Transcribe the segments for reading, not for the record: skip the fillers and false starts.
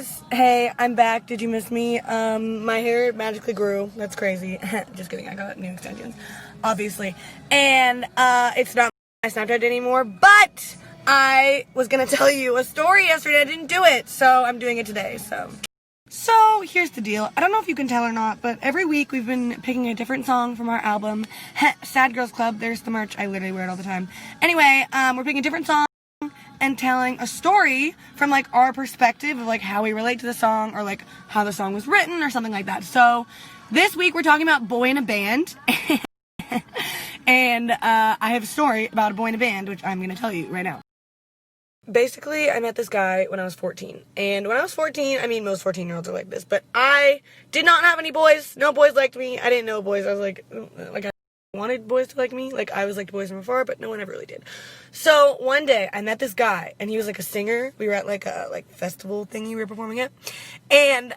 guys, hey, I'm back. Did you miss me? My hair magically grew. That's crazy. Just kidding, I got new extensions, obviously. And it's not my Snapchat anymore, but I was gonna tell you a story yesterday. I didn't do it, so I'm doing it today. So here's the deal. I don't know if you can tell or not, but every week we've been picking a different song from our album, Sad Girls Club. There's the merch. I literally wear it all the time. Anyway, we're picking a different song and telling a story from like our perspective of like how we relate to the song or like how the song was written or something like that. So this week we're talking about Boy in a Band. And I have a story about a boy in a band, which I'm going to tell you right now. Basically, I met this guy when I was 14. And when I was 14, I mean, most 14-year-olds are like this, but I did not have any boys. No boys liked me. I didn't know boys. I was like I wanted boys to like me. Like, I was like boys from afar, but no one ever really did. So one day, I met this guy, and he was like a singer. We were at like a festival thingy we were performing at. And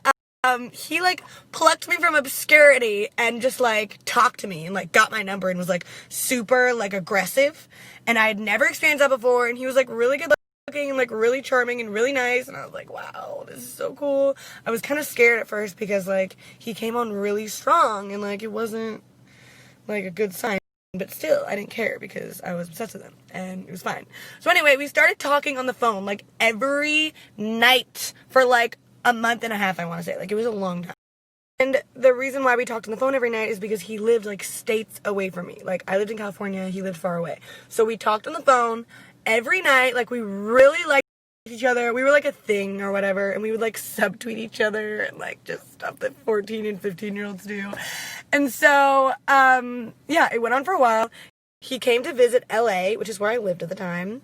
he like plucked me from obscurity and just like talked to me and like got my number and was like super like aggressive. And I had never experienced that before. And he was like really good looking and like really charming and really nice. And I was like, wow, this is so cool. I was kind of scared at first because like he came on really strong and like it wasn't like a good sign. But still, I didn't care because I was obsessed with him, and it was fine. So anyway, we started talking on the phone, like, every night for, like, a month and a half, I want to say. Like, it was a long time. And the reason why we talked on the phone every night is because he lived, like, states away from me. Like, I lived in California, he lived far away. So we talked on the phone every night, like, we really liked each other. We were, like, a thing or whatever, and we would, like, subtweet each other and, like, just stuff that 14 and 15-year-olds do. And so, yeah, it went on for a while. He came to visit LA, which is where I lived at the time,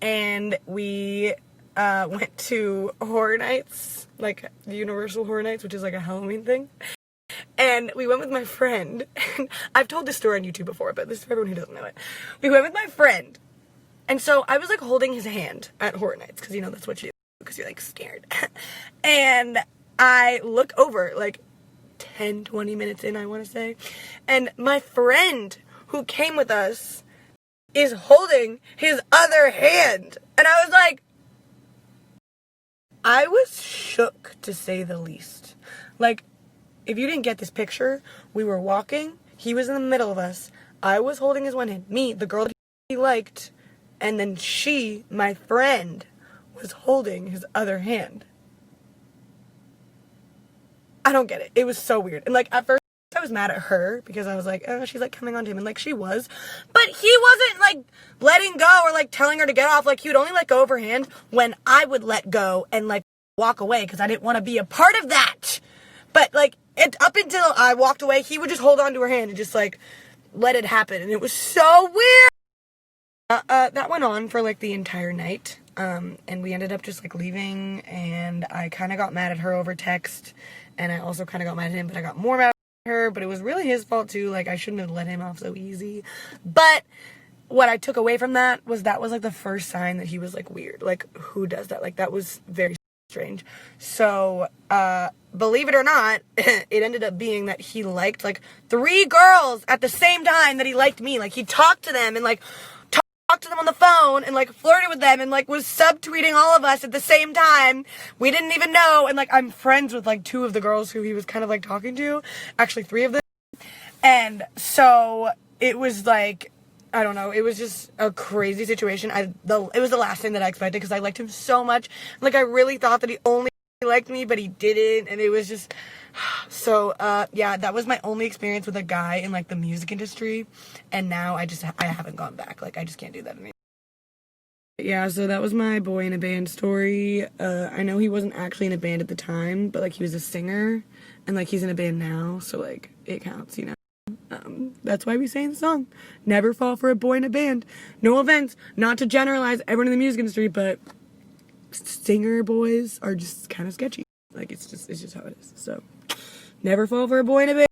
and we went to Horror Nights, like the Universal Horror Nights, which is like a Halloween thing. And we went with my friend. I've told this story on YouTube before, but this is for everyone who doesn't know it. We went with my friend. And so I was like holding his hand at Horror Nights, because you know that's what you do, because you're like scared. And I look over, like 10, 20 minutes in, I want to say. And my friend who came with us is holding his other hand. And I was like, I was shook, to say the least. Like, if you didn't get this picture, we were walking, he was in the middle of us, I was holding his one hand, me, the girl that he liked, and then she, my friend, was holding his other hand. I don't get it. It was so weird. And like, at first, I was mad at her because I was like, oh, she's like coming on to him. And like, she was. But he wasn't like letting go or like telling her to get off. Like, he would only let go of her hand when I would let go and like walk away because I didn't want to be a part of that. But like, up until I walked away, he would just hold on to her hand and just like let it happen. And it was so weird. That went on for like the entire night. And we ended up just like leaving, and I kind of got mad at her over text, and I also kind of got mad at him, but I got more mad at her, but it was really his fault too. Like, I shouldn't have let him off so easy. But what I took away from that was like the first sign that he was like weird. Like, who does that? Like, that was very strange. So, believe it or not, it ended up being that he liked like 3 girls at the same time that he liked me. Like, he talked to them and like talked to them on the phone and like flirted with them and like was subtweeting all of us at the same time. We didn't even know. And like, I'm friends with like 2 of the girls who he was kind of like talking to, actually 3 of them. And so it was like, I don't know, it was just a crazy situation. It was the last thing that I expected because I liked him so much. Like, I really thought that he only liked me, but he didn't. And it was just so yeah, that was my only experience with a guy in like the music industry, and now I haven't gone back. Like, I just can't do that anymore. Yeah, so that was my boy in a band story. I know he wasn't actually in a band at the time, but like, he was a singer, and like, he's in a band now, so like, it counts, you know. That's why we say in the song, never fall for a boy in a band. No offense, not to generalize everyone in the music industry, but singer boys are just kind of sketchy. Like, it's just how it is. So, never fall for a boy in a band.